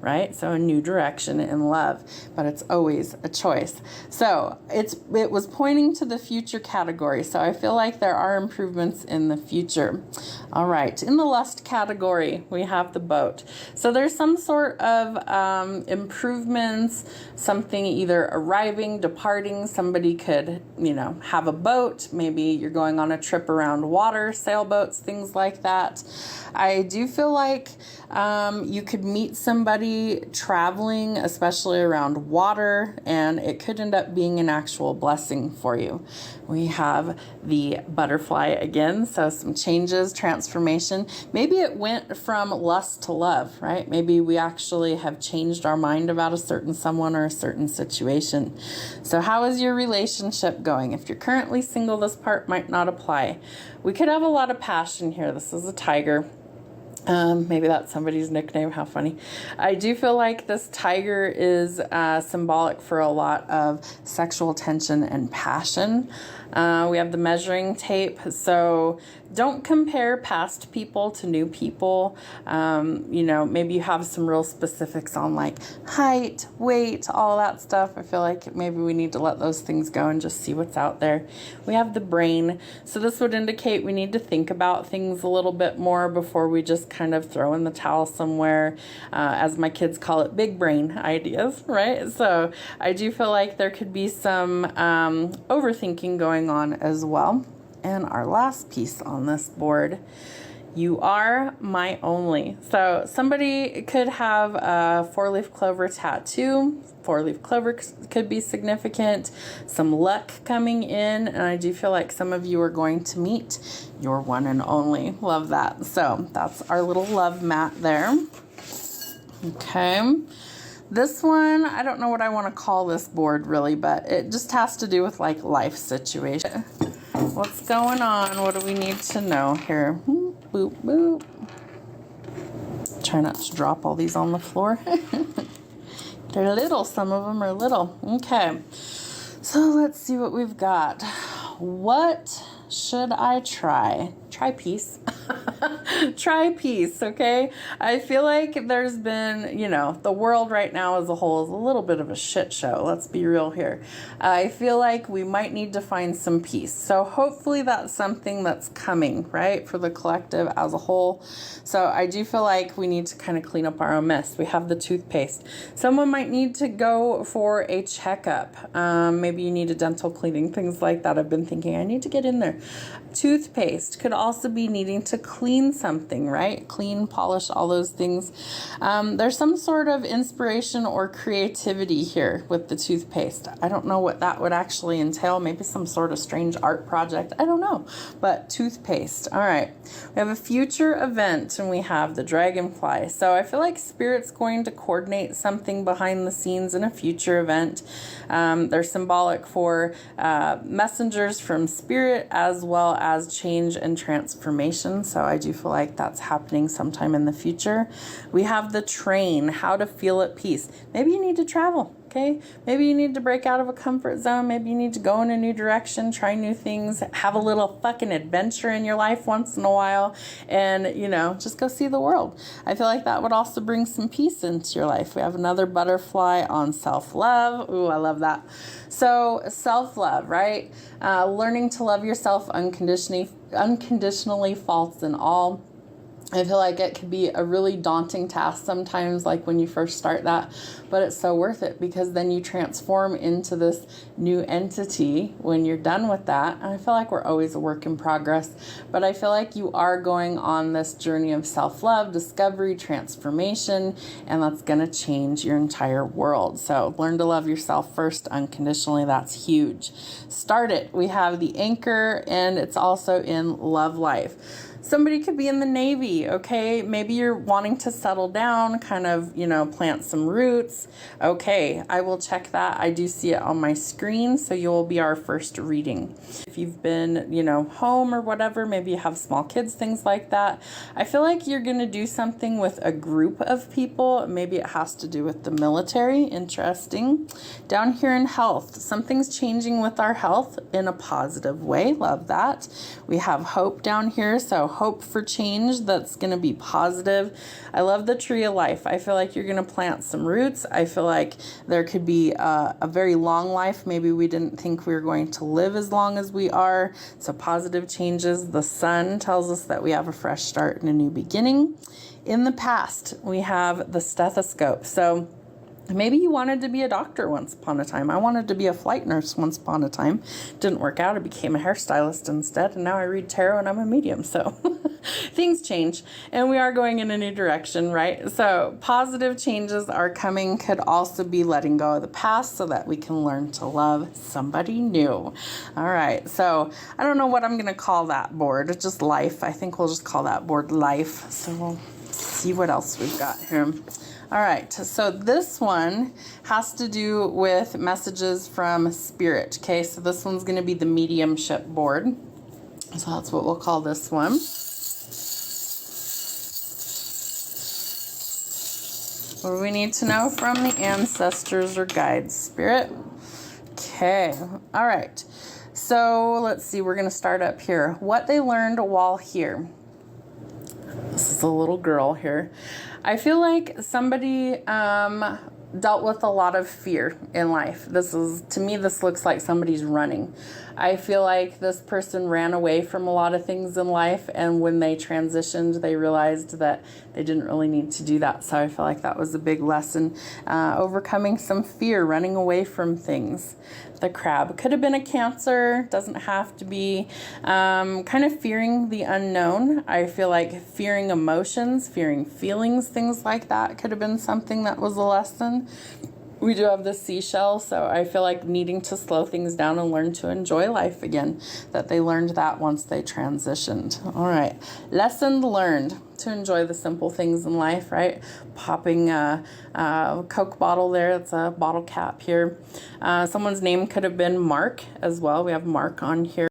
right? So a new direction in love, but it's always a choice. So it was pointing to the future category. So I feel like there are improvements in the future. All right, in the lust category, we have the boat. So there's some sort of improvements, something either arriving, departing. Somebody could, have a boat. Maybe you're going on a trip around water, sailboats, things like that. I do feel like you could meet somebody traveling, especially around water, and it could end up being an actual blessing for you. We have the butterfly again, so some changes, transformation. Maybe it went from lust to love, right? Maybe we actually have changed our mind about a certain someone or a certain situation. So how is your relationship going? If you're currently single, this part might not apply. We could have a lot of passion here. This is a tiger. Maybe that's somebody's nickname. How funny. I do feel like this tiger is symbolic for a lot of sexual tension and passion. We have the measuring tape. So don't compare past people to new people. Maybe you have some real specifics on like height, weight, all that stuff. I feel like maybe we need to let those things go and just see what's out there. We have the brain. So this would indicate we need to think about things a little bit more before we just kind of throw in the towel somewhere. As my kids call it, big brain ideas, right? So I do feel like there could be some overthinking going on as well. And our last piece on this board, you are my only. So somebody could have a 4-leaf clover tattoo. 4-leaf clover could be significant. Some luck coming in. And I do feel like some of you are going to meet your one and only. Love that. So that's our little love mat there. Okay. This one, I don't know what I want to call this board really, but it just has to do with like life situation. What's going on? What do we need to know here? Boop, boop. Try not to drop all these on the floor. They're little. Some of them are little. Okay. So let's see what we've got. What should I try? Try peace. Try peace, okay? I feel like there's been, the world right now as a whole is a little bit of a shit show. Let's be real here. I feel like we might need to find some peace. So hopefully that's something that's coming, right, for the collective as a whole. So I do feel like we need to kind of clean up our own mess. We have the toothpaste. Someone might need to go for a checkup. Maybe you need a dental cleaning, things like that. I've been thinking I need to get in there. Toothpaste could also be needing to clean something, right? Clean, polish, all those things. There's some sort of inspiration or creativity here with the toothpaste. I don't know what that would actually entail. Maybe some sort of strange art project. I don't know. But toothpaste. All right. We have a future event and we have the dragonfly. So I feel like Spirit's going to coordinate something behind the scenes in a future event. They're symbolic for messengers from Spirit as well as change and transformation. So I do feel like that's happening sometime in the future. We have the train, how to feel at peace. Maybe you need to travel, okay? Maybe you need to break out of a comfort zone. Maybe you need to go in a new direction, try new things, have a little fucking adventure in your life once in a while, and, just go see the world. I feel like that would also bring some peace into your life. We have another butterfly on self-love. Ooh, I love that. So self-love, right? Learning to love yourself unconditionally, faults and all. I feel like it could be a really daunting task sometimes, like when you first start that, but it's so worth it because then you transform into this new entity when you're done with that. And I feel like we're always a work in progress, but I feel like you are going on this journey of self-love, discovery, transformation, and that's going to change your entire world. So learn to love yourself first unconditionally. That's huge. Start it. We have the anchor, and it's also in love life. Somebody could be in the Navy, okay? Maybe you're wanting to settle down, kind of, plant some roots. Okay, I will check that. I do see it on my screen, so you'll be our first reading. If you've been, home or whatever, maybe you have small kids, things like that. I feel like you're going to do something with a group of people. Maybe it has to do with the military. Interesting. Down here in health, something's changing with our health in a positive way. Love that. We have hope down here, so hope for change that's going to be positive. I love the tree of life. I feel like you're going to plant some roots. I feel like there could be a very long life. Maybe we didn't think we were going to live as long as we are. So positive changes. The sun tells us that we have a fresh start and a new beginning. In the past, we have the stethoscope. So maybe you wanted to be a doctor once upon a time. I wanted to be a flight nurse once upon a time. Didn't work out. I became a hairstylist instead, and now I read tarot and I'm a medium. So things change, and we are going in a new direction, right? So positive changes are coming. Could also be letting go of the past so that we can learn to love somebody new. All right. So I don't know what I'm going to call that board. Just life. I think we'll just call that board life. So we'll see what else we've got here. All right, so this one has to do with messages from spirit. Okay, so this one's going to be the mediumship board. So that's what we'll call this one. What do we need to know from the ancestors or guides, spirit? Okay, all right. So let's see, we're going to start up here. What they learned while here. This is a little girl here. I feel like somebody dealt with a lot of fear in life. To me, this looks like somebody's running. I feel like this person ran away from a lot of things in life, and when they transitioned, they realized that they didn't really need to do that. So I feel like that was a big lesson, overcoming some fear, running away from things. The crab could have been a Cancer, doesn't have to be. Kind of fearing the unknown. I feel like fearing emotions, fearing feelings, things like that could have been something that was a lesson. We do have the seashell, so I feel like needing to slow things down and learn to enjoy life again, that they learned that once they transitioned. All right, lesson learned to enjoy the simple things in life, right? Popping a Coke bottle there, it's a bottle cap here. Someone's name could have been Mark as well. We have Mark on here.